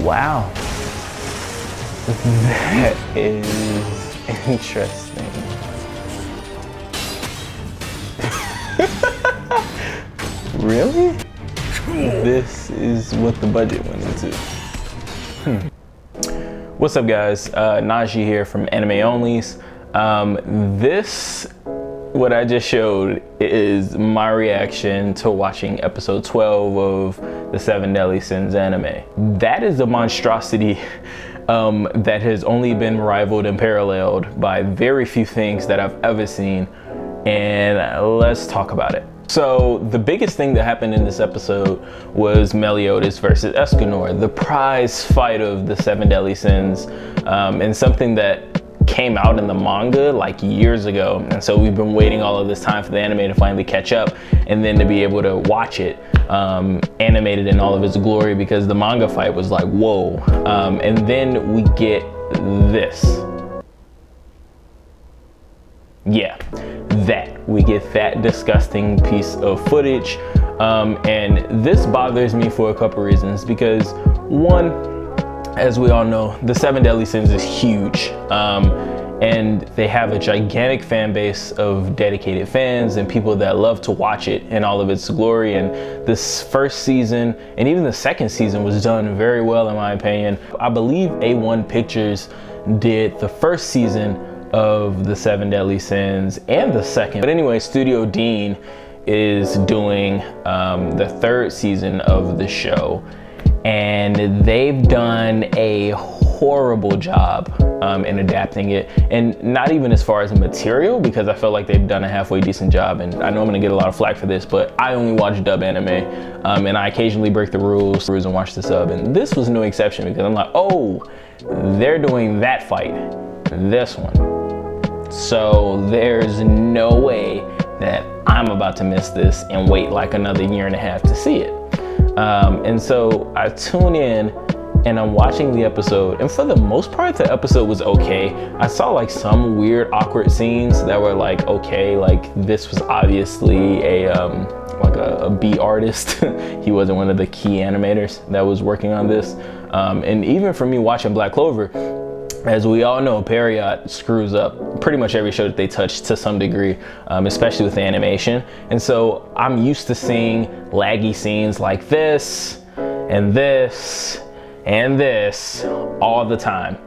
Wow. That is interesting. Really? This is what the budget went into. What's up, guys? Naji here from Anime Onlys. What I just showed is my reaction to watching episode 12 of the Seven Deadly Sins anime. That is a monstrosity that has only been rivaled and paralleled by very few things that I've ever seen. And let's talk about it. So the biggest thing that happened in this episode was Meliodas versus Escanor, the prize fight of the Seven Deadly Sins, and something that came out in the manga like years ago. And so we've been waiting all of this time for the anime to finally catch up and then to be able to watch it animated in all of its glory, because the manga fight was like, whoa. And then we get this. Yeah, we get that disgusting piece of footage, and this bothers me for a couple reasons. Because one, as we all know, the Seven Deadly Sins is huge, and they have a gigantic fan base of dedicated fans and people that love to watch it in all of its glory. And this first season and even the second season was done very well, in my opinion. I believe A1 Pictures did the first season of the Seven Deadly Sins and the second. But anyway, Studio Deen is doing the third season of the show, and they've done a horrible job in adapting it, and not even as far as the material, because I feel like they've done a halfway decent job. And I know I'm gonna get a lot of flack for this, but I only watch dub anime, and I occasionally break the rules and watch the sub, and this was no exception, because I'm like, oh, they're doing that fight, this one. So there's no way that I'm about to miss this and wait like another year and a half to see it. And so I tune in and I'm watching the episode, and for the most part the episode was okay. I saw like some weird awkward scenes that were like, okay, like this was obviously a B artist. He wasn't one of the key animators that was working on this. And even for me watching Black Clover, as we all know, Period screws up pretty much every show that they touch to some degree, especially with the animation. And so I'm used to seeing laggy scenes like this and this and this all the time.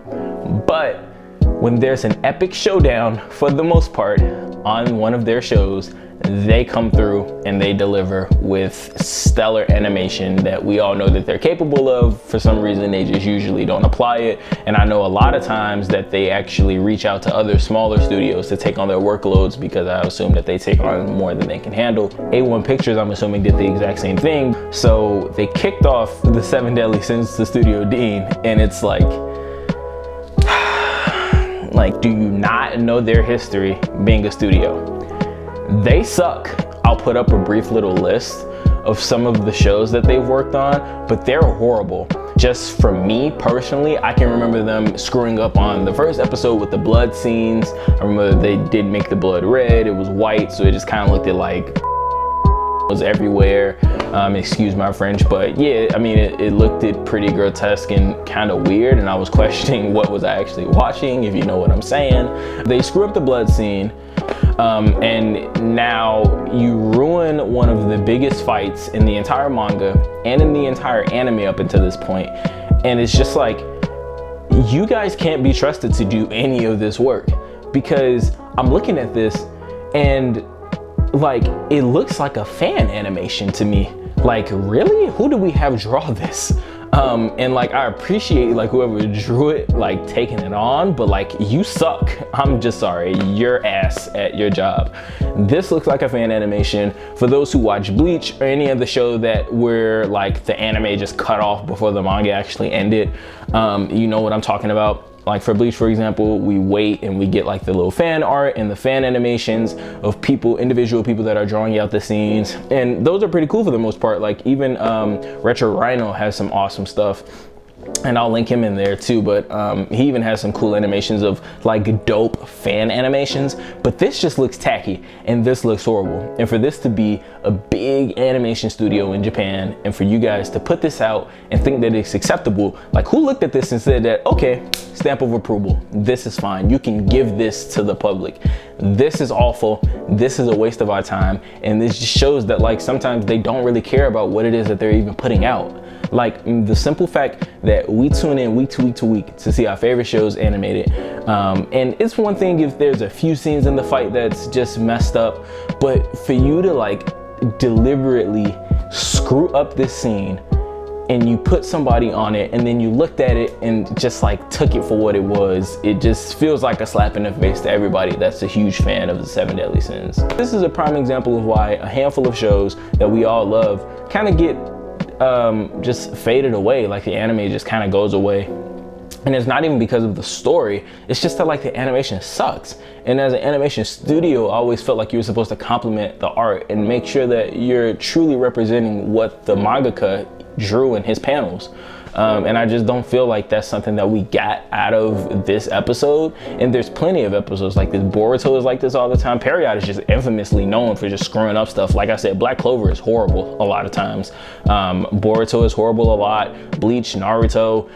But when there's an epic showdown, for the most part, on one of their shows, they come through and they deliver with stellar animation that we all know that they're capable of. For some reason, they just usually don't apply it. And I know a lot of times that they actually reach out to other smaller studios to take on their workloads, because I assume that they take on more than they can handle. A1 Pictures, I'm assuming, did the exact same thing. So they kicked off the Seven Deadly Sins to Studio Deen, and it's like, do you not know their history being a studio? They suck. I'll put up a brief little list of some of the shows that they've worked on, but they're horrible. Just for me personally, I can remember them screwing up on the first episode with the blood scenes. I remember they did make the blood red. It was white, so it just kind of looked like was everywhere. Excuse my French, but yeah, I mean, it looked pretty grotesque and kind of weird, and I was questioning what was I actually watching, if you know what I'm saying. They screw up the blood scene, and now you ruin one of the biggest fights in the entire manga and in the entire anime up until this point. And it's just like, you guys can't be trusted to do any of this work, because I'm looking at this and like, it looks like a fan animation to me. Like, really? Who do we have draw this? And like, I appreciate like whoever drew it, like taking it on, but like, you suck. I'm just sorry, you're ass at your job. This looks like a fan animation. For those who watch Bleach or any other show that where like the anime just cut off before the manga actually ended, you know what I'm talking about. Like for Bleach, for example, we wait and we get like the little fan art and the fan animations of people, individual people that are drawing out the scenes. And those are pretty cool for the most part. Like even Retro Rhino has some awesome stuff. and I'll link him in there too, but he even has some cool animations of like dope fan animations, but this just looks tacky and this looks horrible. And for this to be a big animation studio in Japan and for you guys to put this out and think that it's acceptable, like who looked at this and said that, okay, stamp of approval, this is fine, you can give this to the public. This is awful, this is a waste of our time, and this just shows that like sometimes they don't really care about what it is that they're even putting out. Like the simple fact that we tune in week to week to week to see our favorite shows animated. And it's one thing if there's a few scenes in the fight that's just messed up, but for you to like deliberately screw up this scene and you put somebody on it and then you looked at it and just like took it for what it was, it just feels like a slap in the face to everybody that's a huge fan of the Seven Deadly Sins. This is a prime example of why a handful of shows that we all love kind of get just faded away, like the anime just kind of goes away. And it's not even because of the story, it's just that like the animation sucks. And as an animation studio, I always felt like you were supposed to complement the art and make sure that you're truly representing what the mangaka drew in his panels. And I just don't feel like that's something that we got out of this episode. And there's plenty of episodes like this. Boruto is like this all the time. Period is just infamously known for just screwing up stuff. Like I said, Black Clover is horrible a lot of times. Boruto is horrible a lot. Bleach, Naruto,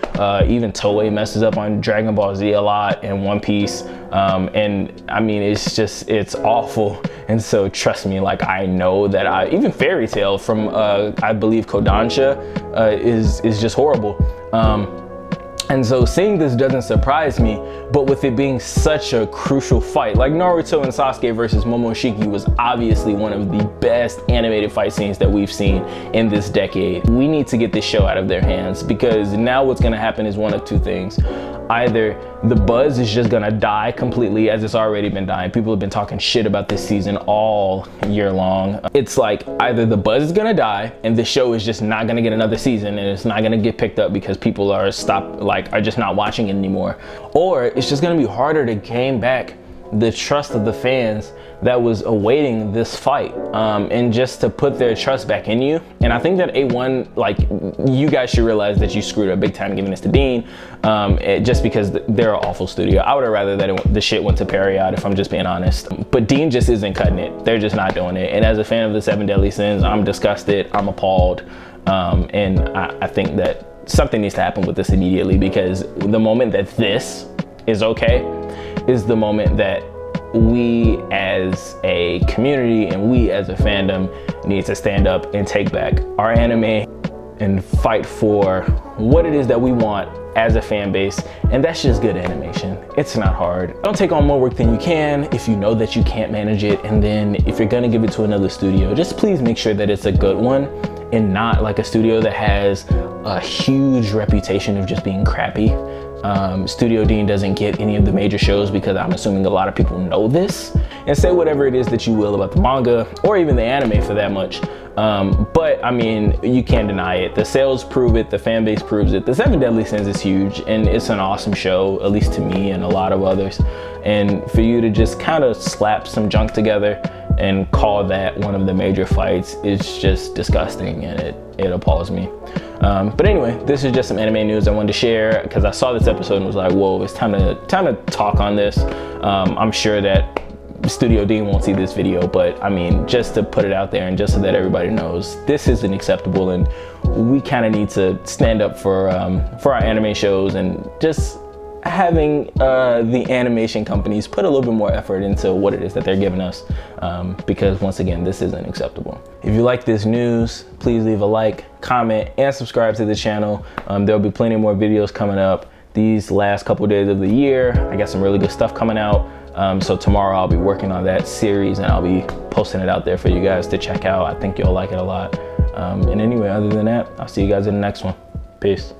even Toei messes up on Dragon Ball Z a lot, and One Piece. And I mean, it's awful. And so trust me, like I know that even Fairy Tail from I believe Kodansha is just horrible. And so seeing this doesn't surprise me, but with it being such a crucial fight, like Naruto and Sasuke versus Momoshiki was obviously one of the best animated fight scenes that we've seen in this decade. We need to get this show out of their hands, because now what's gonna happen is one of two things. Either the buzz is just gonna die completely, as it's already been dying. People have been talking shit about this season all year long. It's like either the buzz is gonna die and the show is just not gonna get another season and it's not gonna get picked up because people are just not watching it anymore, or it's just gonna be harder to gain back the trust of the fans that was awaiting this fight, and just to put their trust back in you. And I think that A1, like, you guys should realize that you screwed up big time giving this to Deen, just because they're an awful studio. I would have rather that the shit went to Period, if I'm just being honest. But Deen just isn't cutting it. They're just not doing it. And as a fan of the Seven Deadly Sins, I'm disgusted, I'm appalled, and I think that something needs to happen with this immediately, because the moment that this is okay is the moment that we as a community and we as a fandom need to stand up and take back our anime and fight for what it is that we want as a fan base, and that's just good animation. It's not hard. Don't take on more work than you can if you know that you can't manage it, and then if you're gonna give it to another studio, just please make sure that it's a good one and not like a studio that has a huge reputation of just being crappy. Studio Deen doesn't get any of the major shows because I'm assuming a lot of people know this, and say whatever it is that you will about the manga or even the anime for that much. But I mean, you can't deny it. The sales prove it, the fan base proves it. The Seven Deadly Sins is huge and it's an awesome show, at least to me and a lot of others. And for you to just kind of slap some junk together and call that one of the major fights is just disgusting, and it appalls me. But anyway, this is just some anime news I wanted to share because I saw this episode and was like, whoa, it's time to talk on this. I'm sure that Studio Deen won't see this video, but I mean, just to put it out there and just so that everybody knows, this isn't acceptable, and we kind of need to stand up for our anime shows and just having the animation companies put a little bit more effort into what it is that they're giving us, because once again, this isn't acceptable. If you like this news, please leave a like, comment, and subscribe to the channel. There'll be plenty more videos coming up these last couple days of the year. I got some really good stuff coming out. So tomorrow I'll be working on that series and I'll be posting it out there for you guys to check out. I think you'll like it a lot. And anyway, other than that, I'll see you guys in the next one. Peace.